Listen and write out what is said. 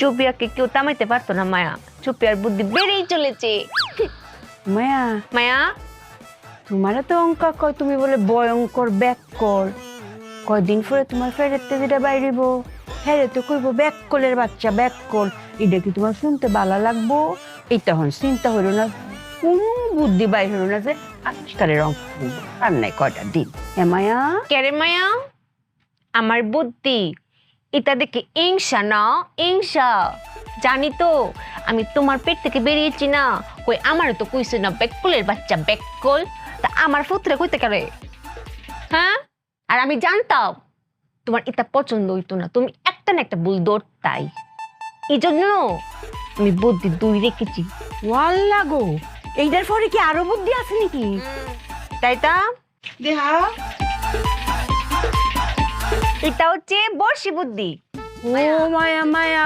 চুপিয়াকে কেউ থামাইতে পারতো না মায়া। চুপিয়ার বুদ্ধি বেড়েই চলেছে। মায়া মায়া তোমারে তো অঙ্কা কয় তুমি বলে ভয়ঙ্কর ব্যাককল। কয়দিন পরে তোমার ফেরেতে যেটা বাইরিব হেরে তো কইব ব্যাককলের বাচ্চা ব্যাককল। এটা কি তোমার শুনতে ভালো লাগবো? এই তখন চিন্তা হইল না, কোনো বুদ্ধি বাইর হইল না যে আজকালের অঙ্ক আর নাই কয়টা দিন। হ্যাঁ মায়া? কেরে মায়া, আমার বুদ্ধি এটা দেখে ইংসা না, ইংসা। জানি তো আমি তোমার পেট থেকে বেরিয়েছি না, কই আমারও তো কইছে না বেককলের বাচ্চা বেককল, তা আমার পুত্রে কইতে কারে? হ্যাঁ, আর আমি জানতাম তোমার এটা পছন্দ হইতো না, তুমি একটা না একটা ভুল ধরতাই। এই জন্য আমি বুদ্ধি দুই রেখেছি। ওয়াল্লা গো, এইটার পরে কি আরো বুদ্ধি আছে নাকি? তাই তা দেহা এটা হচ্ছে বর্ষি বুদ্ধি। ও মায়া মায়া